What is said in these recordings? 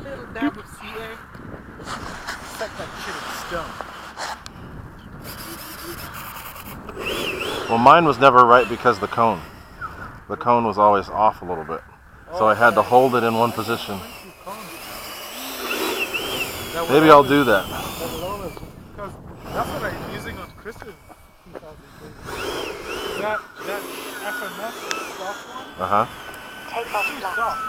little dab of sea air. Set that shit in stone. Well, mine was never right because the cone. The cone was always off a little bit. So I had to hold it in one position. Maybe I'll do that. Because that's what I'm using on Chris's 2003. That FMS soft one. Take off Too flat. soft.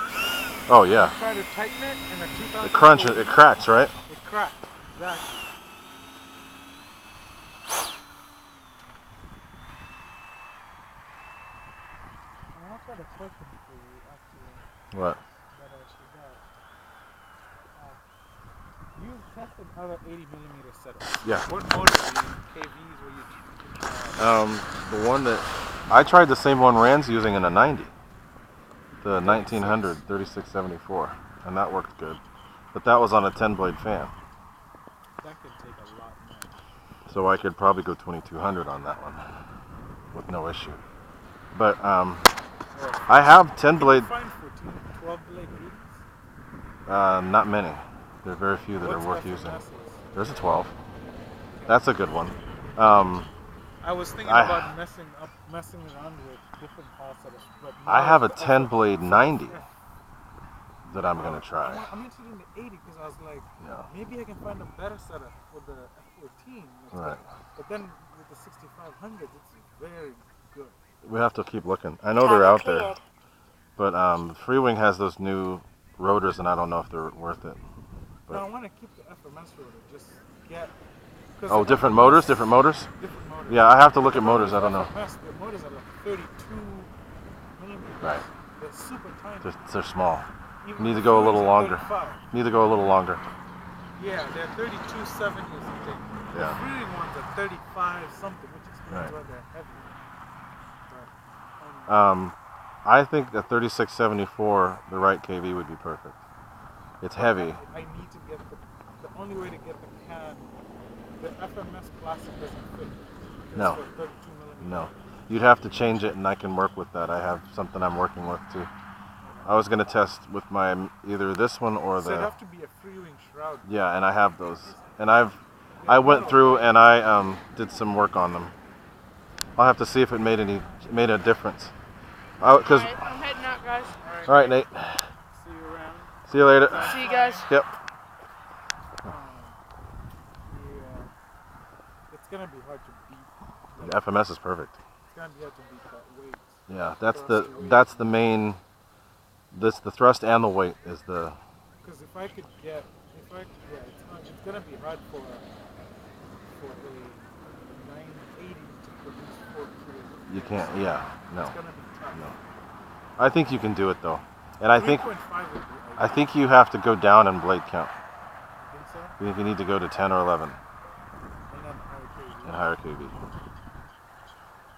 Oh yeah. I try to tighten it and the 2003. It crunches. It cracks, right? It cracks. Exactly. I've got a question for you, actually. What? That I forgot. You've tested other 80mm setups. Yeah. What motors KVs were you using? The one that I tried the same one Rand's using in a 90, the 1900 3674, and that worked good. But that was on a 10-blade fan. That could take a lot more. So I could probably go 2200 on that one with no issue. But I have 10-blade. Find 14, 12-blade 80s? Not many. There are very few that are worth using. There's a 12. That's a good one. I was thinking about messing around with different power setups, but I have a 10-blade 90 that I'm gonna try. I'm interested in the 80 because I was like, maybe I can find a better setup for the F-14. Right. But then with the 6500, it's very good. We have to keep looking. I know they're out there, but Freewing has those new rotors, and I don't know if they're worth it. But no, I want to keep the FMS rotor. Just get. Oh, different motors. Different motors. Different motors. Yeah, I have to look at motors. I don't know. The motors are like 32mm. Right. They're super tiny. They're small. You need to go a little longer. Need to go a little longer. Yeah, they're 32.70 or something. Yeah. The Freewing ones are 35 something, which explains why they're heavy. But, I think the 3674, the right KV would be perfect. It's heavy. I need to get the only way to get the can. The FMS Classic doesn't fit. No. For 32mm. No. You'd have to change it, and I can work with that. I have something I'm working with too. I was going to test with my either this one or So it'd have to be a Freewing shroud. Yeah, and I have those. And I went through and I did some work on them. I'll have to see if it made a difference. Because I'm heading out, guys. All right, Nate. See you around. See you later. See you guys. Yep. It's gonna be hard to beat. The FMS is perfect. It's gonna be hard to beat that weight. Yeah, that's the main. The thrust and the weight is the. Because if I could get, it's gonna be hard for a 980 to produce 4 kilos. You can't. Yeah. No. It's gonna be tough. No. I think you can do it though, and I think 3.5 would be I think you have to go down in blade count. think so? I think you need to go to 10 or 11 And then and higher KV.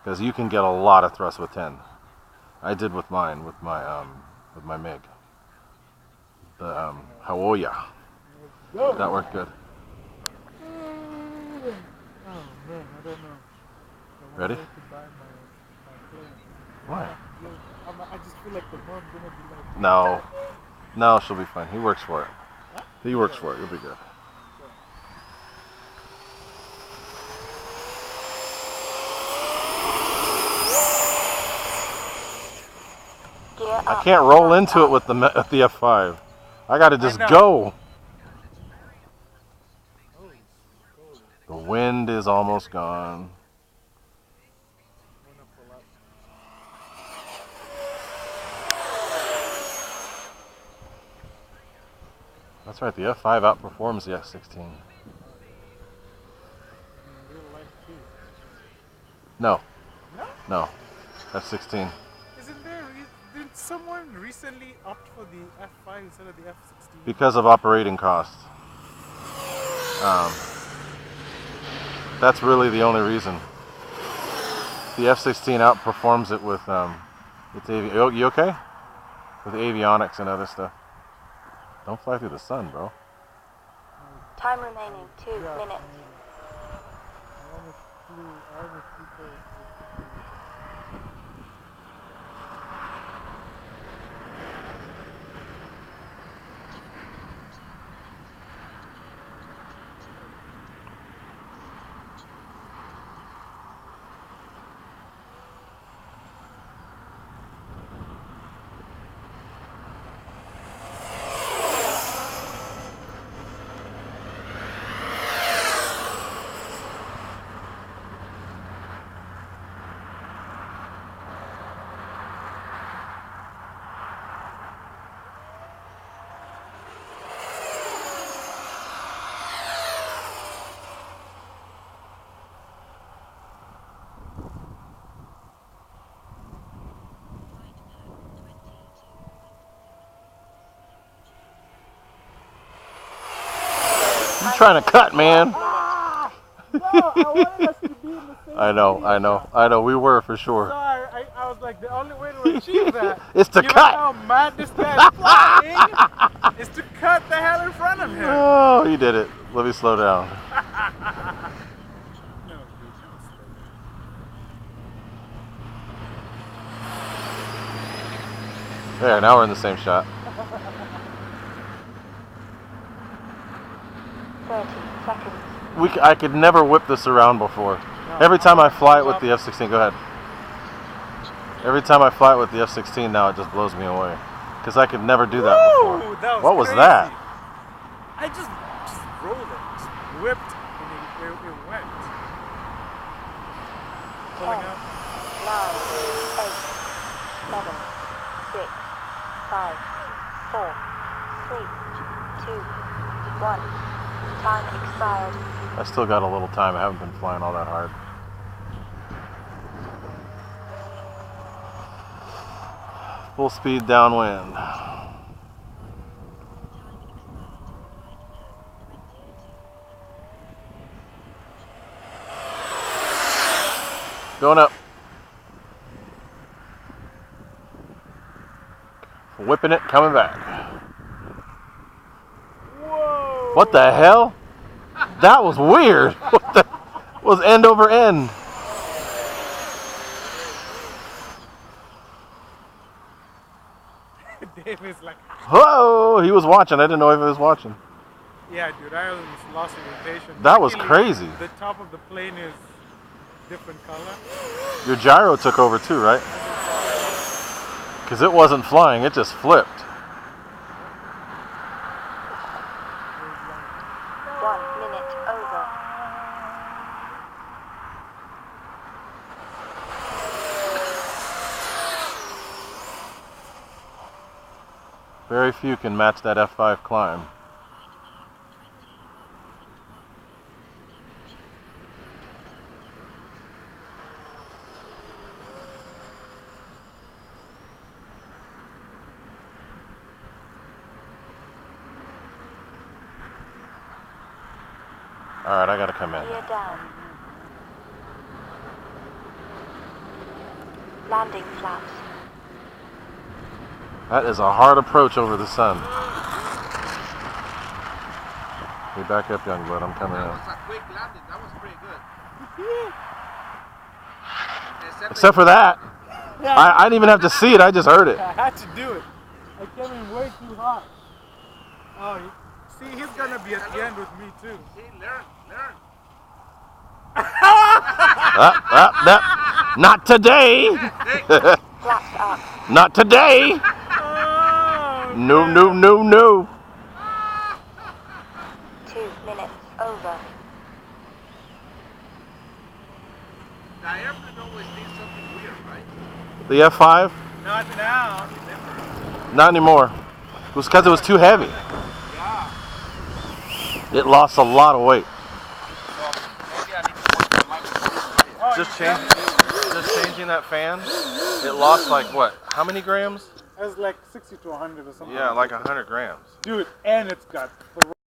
Because you can get a lot of thrust with 10. I did with mine, with my MiG. The Haoya. That worked good. Oh man, I don't know. Ready? Why? I just feel like the mom's gonna be like. No, she'll be fine. He works for it. He works for it. You'll be good. I can't roll into it with the F-5. I gotta just go. The wind is almost gone. That's right, the F-5 outperforms the F-16. No. No. F-16. Did someone recently opt for the F-5 instead of the F-16? Because of operating costs. That's really the only reason. The F-16 outperforms it with you okay? With avionics and other stuff. Don't fly through the sun, bro. Time remaining 2 minutes. trying to cut, man. No, I wanted us to be in the same I know. We were for So sure. I was like, the only way to achieve that It's to given cut. how mad this guy's flying is to cut the hell in front of him. Oh, he did it. Let me slow down. No, dude, don't slow down. There, now we're in the same shot. 30 seconds. I could never whip this around before. Every time I fly it with the F-16, go ahead. Every time I fly it with the F-16 now, it just blows me away. Because I could never do that before. That What was crazy. that? I just rolled it, just whipped, and it went. Pulling 10, up. 9, 8, 7, 6, 5, 4, 3, 2, 1. Time expired. I still got a little time. I haven't been flying all that hard. Full speed downwind. Going up. Whipping it, coming back. Whoa! What the hell? That was weird. What the was end over end? David's like, Whoa! He was watching. I didn't know if he was watching. yeah, dude, I almost lost orientation. That was Luckily, crazy. The top of the plane is different color. Your gyro took over too, right? Because it wasn't flying. It just flipped. 1 minute over. Very few can match that F-5 climb. All right, I gotta come in. Gear down. Landing flaps. That is a hard approach over the sun. Hey, back up, young blood. I'm coming That in. was a quick landing. That was pretty good. Except for that, I didn't even have to see it. I just heard it. I had to do it. I came in way too hot. Oh, see, he's gonna be at the end with me too. See, learn. Not today. Flaps up. Not today. Oh, No. 2 minutes over. The airplane always needs something weird, right? The F-5? not now. Not anymore. It was because it was too heavy. Yeah. It lost a lot of weight. So maybe I need to work on my Oh, Just you changing that fan. It lost like what? How many grams? It was like 60 to 100 or something. Yeah, like 100 grams. Dude, and it's got